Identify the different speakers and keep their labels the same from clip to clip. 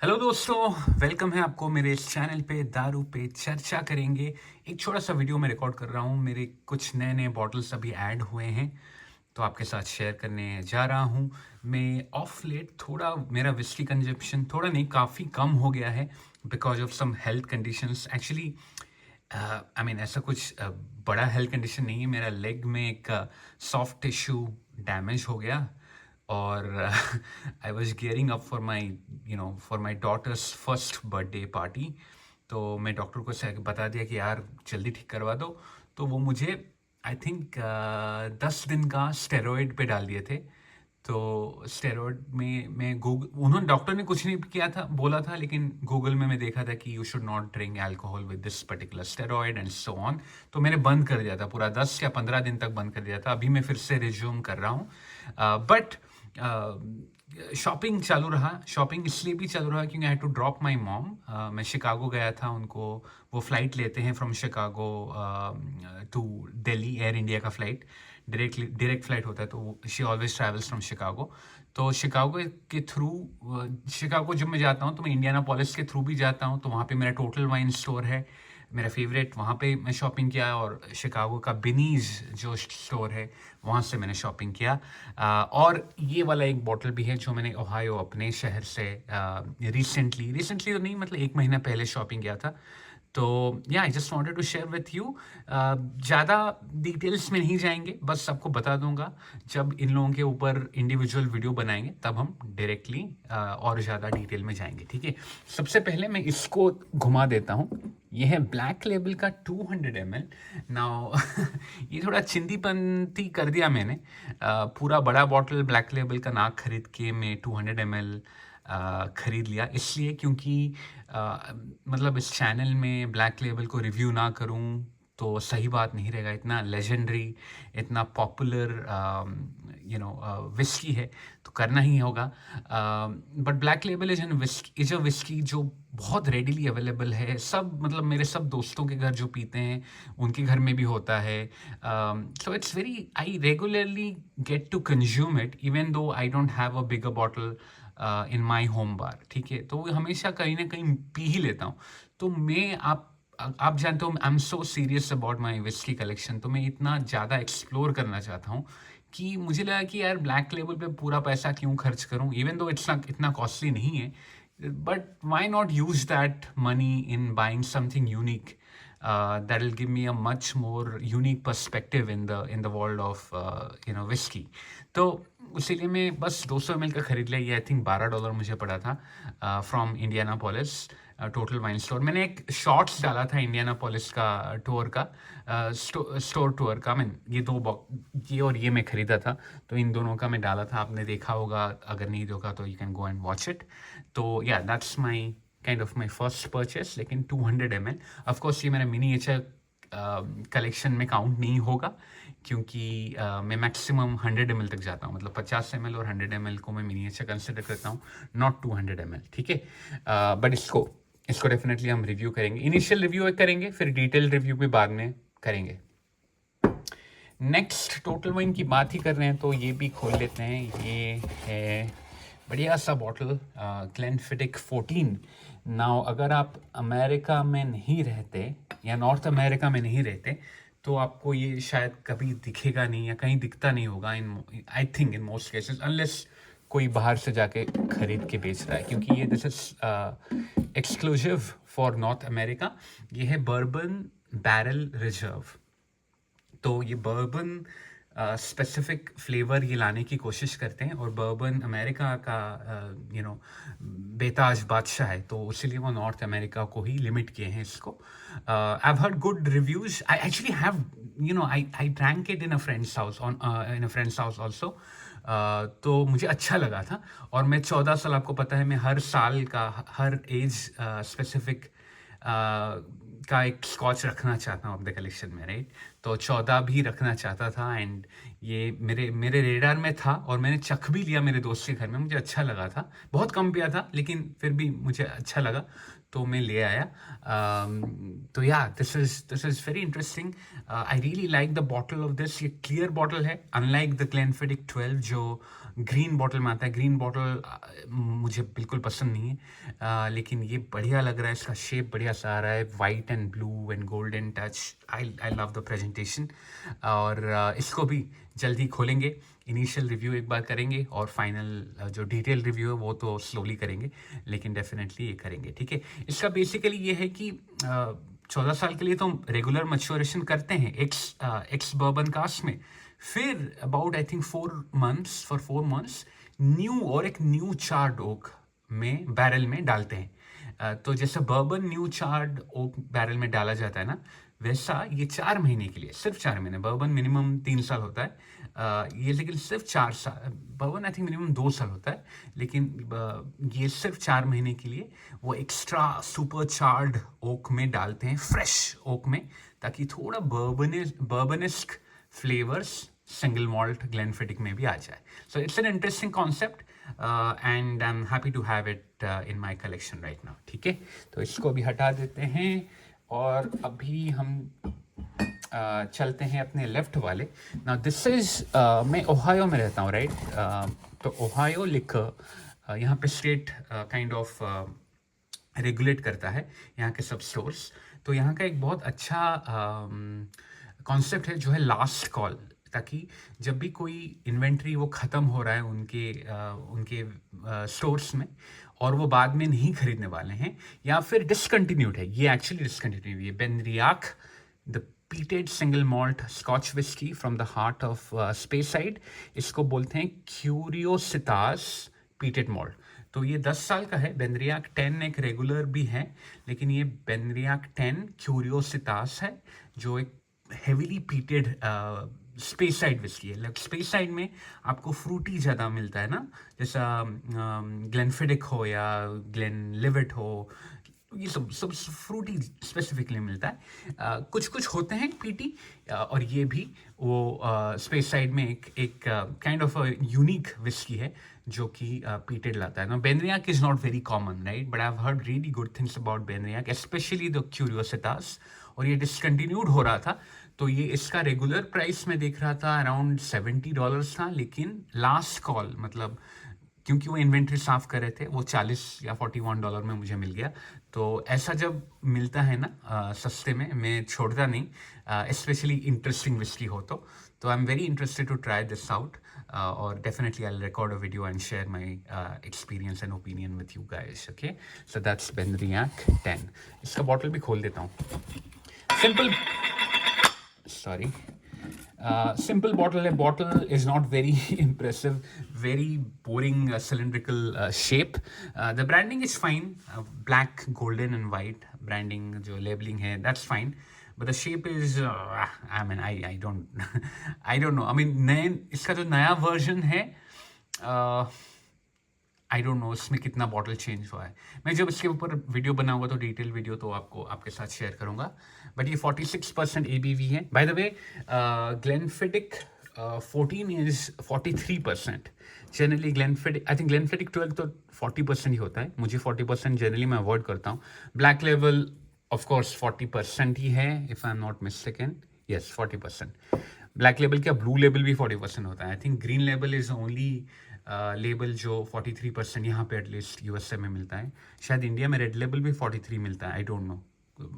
Speaker 1: Hello दोस्तों, welcome है आपको मेरे इस चैनल पे। दारू पे चर्चा करेंगे। एक छोटा सा वीडियो मैं रिकॉर्ड कर रहा हूँ। मेरे कुछ नए नए बॉटल्स अभी ऐड हुए हैं तो आपके साथ शेयर करने जा रहा हूँ। मैं ऑफ लेट थोड़ा मेरा विस्की कंजप्शन थोड़ा नहीं काफ़ी कम हो गया है because of some health conditions actually. I mean ऐसा कुछ बड़ा हेल्थ कंडीशन नहीं है। मेरा लेग में एक सॉफ्ट टिश्यू डैमेज हो गया और I was gearing up for my for my daughter's first birthday party. तो मैं डॉक्टर को बता दिया कि यार जल्दी ठीक करवा दो। तो वो मुझे आई थिंक 10 दिन का स्टेरॉइड पे डाल दिए थे। तो स्टेरॉइड में मैं गूगल उन्होंने डॉक्टर ने कुछ नहीं किया था बोला था, लेकिन गूगल में मैं देखा था कि you should not drink alcohol with this particular steroid and so on. तो मैंने बंद कर दिया था, पूरा 10 या 15 दिन तक बंद कर दिया था। अभी मैं फिर से रिज्यूम कर रहा हूँ। बट शॉपिंग चालू रहा। शॉपिंग इसलिए भी चालू रहा क्योंकि I had to drop my mom. मैं शिकागो गया था उनको, वो फ़्लाइट लेते हैं from Chicago to Delhi, Air India का फ़्लाइट डायरेक्ट फ़्लाइट होता है। तो she always travels from Chicago. तो शिकागो के थ्रू शिकागो जब मैं जाता हूँ तो मैं इंडियानापोलिस के थ्रू भी जाता हूँ। तो वहाँ पे मेरा टोटल वाइन स्टोर है, मेरा फेवरेट। वहाँ पे मैं शॉपिंग किया और शिकागो का बिनीज जो स्टोर है वहाँ से मैंने शॉपिंग किया। और ये वाला एक बॉटल भी है जो मैंने ओहायो अपने शहर से रिसेंटली तो नहीं, मतलब 1 महीना पहले शॉपिंग किया था। तो या I just wanted to share with you. ज़्यादा डिटेल्स में नहीं जाएंगे, बस आपको बता दूंगा जब इन लोगों के ऊपर इंडिविजुअल वीडियो बनाएंगे तब हम डायरेक्टली और ज़्यादा डिटेल में जाएंगे। ठीक है, सबसे पहले मैं इसको घुमा देता हूँ। ये है ब्लैक लेबल का 200 ml। नाउ ये थोड़ा चिंदीपंती कर दिया मैंने। पूरा बड़ा बॉटल ब्लैक लेबल का ना खरीद के मैं 200 ml खरीद लिया, इसलिए क्योंकि मतलब इस चैनल में ब्लैक लेबल को रिव्यू ना करूं तो सही बात नहीं रहेगा। इतना लेजेंडरी, इतना पॉपुलर विस्की है तो करना ही होगा। But black label is a whisky जो बहुत रेडिली अवेलेबल है। सब मतलब मेरे सब दोस्तों के घर जो पीते हैं उनके घर में भी होता है। So it's very, I regularly get to consume it even though I don't have a bigger bottle in my home bar. ठीक है, तो वो हमेशा कहीं ना कहीं पी ही लेता हूँ। तो मैं आप जानते हो I am so serious about my whisky collection. तो मैं इतना ज़्यादा एक्सप्लोर करना चाहता हूँ कि मुझे लगा कि यार ब्लैक लेबल पे पूरा पैसा क्यों खर्च करूँ, इवन दो इट्स इतना कॉस्टली नहीं है। But why not use that money in buying something unique that will give me a much more unique perspective in the world of whiskey. तो इसीलिए मैं बस 200 ml का खरीद लिया। ये आई थिंक $12 मुझे पड़ा था from Indianapolis total wine store. मैंने एक शॉर्ट्स डाला था इंडियानापोलिस का टूर का, स्टोर टूर का। मैं ये और ये मैं खरीदा था, तो इन दोनों का मैं डाला था। आपने देखा होगा, अगर नहीं देखा तो you can go and watch it. तो या that's my kind of my first purchase, लेकिन 200 ml। ऑफकोर्स ये मेरा मिनीएचर कलेक्शन में काउंट नहीं होगा क्योंकि मैं मैक्सिमम 100 ml तक जाता हूँ। मतलब 50 ml और 100 ml को मैं मिनीएचर कंसिडर करता हूँ, नॉट 200 ml। ठीक है, बट इसको डेफिनेटली हम रिव्यू करेंगे। इनिशियल रिव्यू करेंगे, फिर डिटेल रिव्यू भी बाद में करेंगे। नेक्स्ट टोटल वाइन की बात ही कर रहे हैं तो ये भी खोल लेते हैं। ये है बढ़िया सा बॉटल, ग्लेनफिडिक 14। नाउ अगर आप अमेरिका में नहीं रहते या नॉर्थ अमेरिका में नहीं रहते तो आपको ये शायद कभी दिखेगा नहीं या कहीं दिखता नहीं होगा, in I think in most cases, unless कोई बाहर से जाके खरीद के बेच रहा है, क्योंकि ये this is exclusive for north America. ये है बर्बन बैरल रिजर्व। तो ये बर्बन स्पेसिफिक फ्लेवर ये लाने की कोशिश करते हैं, और बर्बन अमेरिका का बेताज बादशाह है, तो इसीलिए वो नॉर्थ अमेरिका को ही लिमिट किए हैं इसको। आई have heard good reviews. I actually have I drank it in a friends house in a friends house also. तो मुझे अच्छा लगा था। और मैं 14 साल, आपको पता है मैं हर साल का हर एज स्पेसिफिक का एक स्कॉच रखना चाहता हूँ अपने कलेक्शन में, राइट। तो 14 भी रखना चाहता था, एंड ये मेरे रेडार में था और मैंने चख भी लिया मेरे दोस्त के घर में। मुझे अच्छा लगा था, बहुत कम पिया था लेकिन फिर भी मुझे अच्छा लगा तो मैं ले आया। तो या this is very interesting. I really like the bottle of this. ये क्लियर बॉटल है, अनलाइक द ग्लेनफिडिक 12 जो ग्रीन बॉटल में आता है। ग्रीन बॉटल मुझे बिल्कुल पसंद नहीं है, लेकिन ये बढ़िया लग रहा है, इसका शेप बढ़िया सा आ रहा है, white and blue and golden touch. I love the presentation. और इसको भी जल्दी खोलेंगे, इनिशियल रिव्यू एक बार करेंगे और फाइनल जो डिटेल रिव्यू है वो तो स्लोली करेंगे, लेकिन डेफिनेटली ये करेंगे, ठीक है। इसका बेसिकली ये है कि 14 साल के लिए तो हम रेगुलर मैच्योरेशन करते हैं एक्स बर्बन कास्ट में, फिर about I think 4 months new और एक न्यू चार्ड ओक में बैरल में डालते हैं। तो जैसे bourbon new charred oak barrel में डाला जाता है ना, वैसा ये 4 महीने के लिए, सिर्फ 4 महीने। बर्बन मिनिमम 3 साल होता है, ये लेकिन सिर्फ 4 साल, बर्बन आई थिंक मिनिमम 2 साल होता है, लेकिन ये सिर्फ 4 महीने के लिए वो एक्स्ट्रा सुपर चार्ड ओक में डालते हैं, फ्रेश ओक में, ताकि थोड़ा bourbonesque flavours single malt Glenfiddich में भी आ जाए। So it's an interesting concept and I am happy to have it in my collection right now, ठीक है। तो इसको भी हटा देते हैं और अभी हम चलते हैं अपने लेफ्ट वाले। नाउ दिस इज, मैं ओहायो में रहता हूँ राइट, तो ओहायो लिकर यहाँ पे स्टेट काइंड ऑफ रेगुलेट करता है यहाँ के सब स्टोर्स। तो यहाँ का एक बहुत अच्छा कॉन्सेप्ट है जो है लास्ट कॉल, ताकि जब भी कोई इन्वेंट्री वो ख़त्म हो रहा है उनके स्टोर्स में और वो बाद में नहीं खरीदने वाले हैं या फिर डिसकंटिन्यूड है, ये एक्चुअली डिसकंटिन्यूड है। BenRiach the peated single malt Scotch whisky from the heart of Speyside, इसको बोलते हैं क्यूरियोसितास पीटेड मॉल्ट। तो ये 10 साल का है। बेनरियाक 10 एक रेगुलर भी है, लेकिन ये बेनरियाक 10 क्यूरियोसितास है जो एक हेविली पीटेड स्पेसाइड विस्की है। स्पेसाइड में आपको फ्रूटी ज़्यादा मिलता है ना, जैसा ग्लेनफिडिक हो या ग्लेनलिवेट हो, ये सब फ्रूटी स्पेसिफिकली मिलता है। कुछ कुछ होते हैं पीटी, और ये भी वो स्पेसाइड में एक काइंड ऑफ यूनिक विस्की है जो कि पीटेड लाता है ना। BenRiach is not very common right, but I have heard really good things about BenRiach, specially the Curiositas. और ये डिसकंटिन्यूड हो रहा था, तो ये इसका रेगुलर प्राइस में देख रहा था अराउंड $70 था, लेकिन लास्ट कॉल मतलब क्योंकि वो इन्वेंट्री साफ कर रहे थे, वो $40 या $41 में मुझे मिल गया। तो ऐसा जब मिलता है ना सस्ते में, मैं छोड़ता नहीं, स्पेशली इंटरेस्टिंग विस्की हो तो I am very interested to try this out, और definitely I will record a video and share my experience and opinion with you guys, okay. So that's BenRiach 10। इसका बॉटल भी खोल देता हूँ। Simple, sorry, simple bottle है। Bottle is not very impressive, very boring cylindrical shape. The branding is fine, black, golden and white branding जो labeling है, that's fine, but the shape is I mean I don't I don't know, I mean इसका जो नया version है I don't know इसमें कितना bottle change हुआ है। मैं जब इसके ऊपर वीडियो बनाऊंगा तो डिटेल वीडियो तो आपके साथ शेयर करूंगा। बट ये 46% ABV है। By the way Glenfiddich 14 is 43%। Generally Glenfiddich, I think Glenfiddich 12 तो 40% ही होता है। मुझे 40% जनरली मैं अवॉइड करता हूँ। ब्लैक लेवल ऑफ कोर्स 40% ही है, if I am not mistaken, yes 40%। Black label क्या, ब्लू लेबल भी 40% होता है। I think green label is only label जो 43% यहाँ पे एटलीस्ट USA में मिलता है। शायद इंडिया में रेड लेबल भी 43 मिलता है, आई डोंट नो,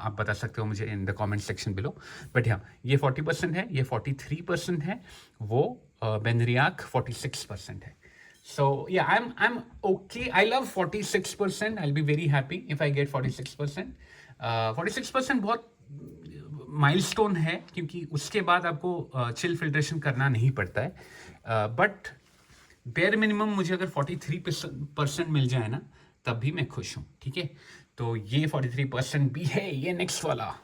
Speaker 1: आप बता सकते हो मुझे in the comment section below. But हाँ, ये 40% है, ये 43% है, वो बेनरियाक 46% है। So yeah, I'm okay. I love 46%. I'll be very happy if I get 46%. 46% बहुत माइलस्टोन है, क्योंकि उसके बाद आपको चिल फिल्ट्रेशन करना नहीं पड़ता है। बट बेयर मिनिमम मुझे अगर 43% मिल जाए ना, तब भी मैं खुश हूँ, ठीक है। तो ये 43% भी है। ये नेक्स्ट वाला,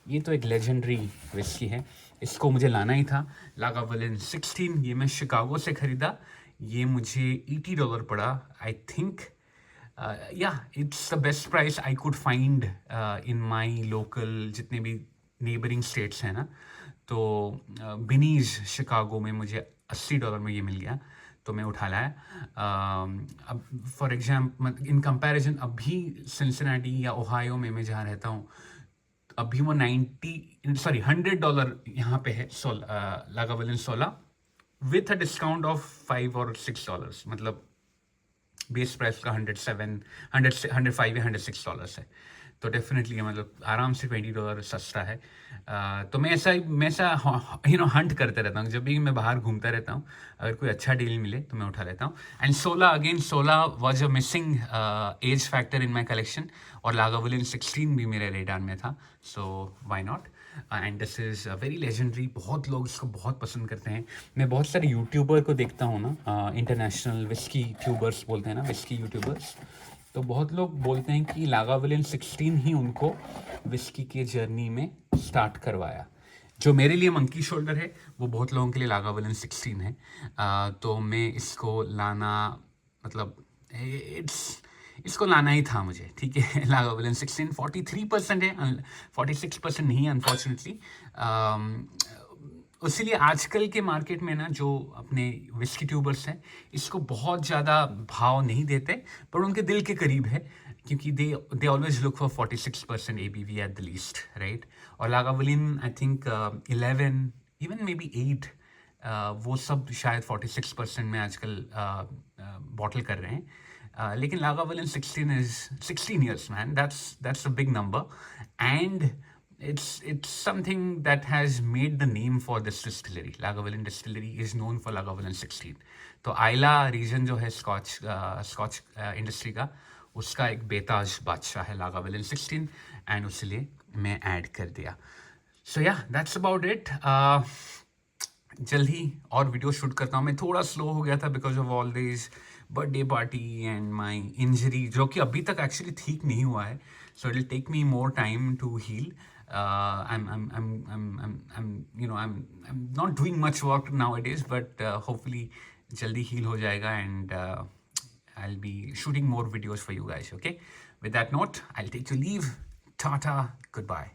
Speaker 1: ये तो एक लेजेंडरी विस्की है, इसको मुझे लाना ही था। लागावलिन 16, ये मैं शिकागो से ख़रीदा, ये मुझे $80 पड़ा। आई थिंक या it's the best price I could find in my local जितने भी नेबरिंग स्टेट्स हैं ना। तो बिनीज शिकागो में मुझे $80 में ये मिल गया, तो मैं उठा लाया। अब फॉर एग्जाम्पल इन कंपैरिजन, अभी सिंसिनाटी या ओहायो में मैं जहाँ रहता हूँ, अभी वो $100 यहाँ पे है। लागावलिन 16 with a discount of $5 or $6, मतलब बेस प्राइस का 105 या $106 है। तो डेफिनेटली मतलब आराम से $20 सस्ता है। तो मैं ऐसा हंट करते रहता हूँ, जब भी मैं बाहर घूमता रहता हूँ, अगर कोई अच्छा डील मिले तो मैं उठा लेता हूँ। And 16 was a missing age factor in my collection, और लागावुलिन 16 भी मेरे रेडार में था, so why not. And this is very legendary, बहुत लोग इसको बहुत पसंद करते हैं। मैं बहुत सारे यूट्यूबर को देखता हूँ ना, इंटरनेशनल विस्की ट्यूबर्स बोलते हैं ना, विस्की यूट्यूबर्स, तो बहुत लोग बोलते हैं कि लागावुलिन 16 ही उनको विस्की के जर्नी में स्टार्ट करवाया। जो मेरे लिए मंकी शोल्डर है, वो बहुत लोगों के लिए लागावुलिन 16 है। तो मैं इसको लाना, मतलब इसको लाना ही था मुझे, ठीक है। लागावुलिन 16 43% है, 46% नहीं अनफॉर्चुनेटली। इसीलिए आजकल के मार्केट में ना, जो अपने विस्की ट्यूबर्स हैं, इसको बहुत ज़्यादा भाव नहीं देते, पर उनके दिल के करीब है, क्योंकि they always look for 46% ABV at the least, right. और Lagavulin I think 11, even maybe 8, वो सब शायद 46% में आजकल बॉटल कर रहे हैं। लेकिन लागावुलिन 16 is 16 years, man. That's a big number, and it's something that has made the name for this distillery. Lagavulin distillery is known for Lagavulin 16. तो आइला रीजन जो है स्कॉच इंडस्ट्री का, उसका एक बेताज बादशाह है लागावुलिन 16, एंड उसलिए मैं ऐड कर दिया। सो या दैट्स अबाउट इट। जल्द ही और वीडियो शूट करता हूँ। मैं थोड़ा स्लो हो गया था because of all this birthday party and my injury, जो कि अभी तक एक्चुअली ठीक नहीं हुआ है, so it will take me more time to heal. I'm not doing much work nowadays, but hopefully जल्दी heal हो जाएगा, and I'll be shooting more videos for you guys, okay? With that note, I'll take your leave. Tata, goodbye.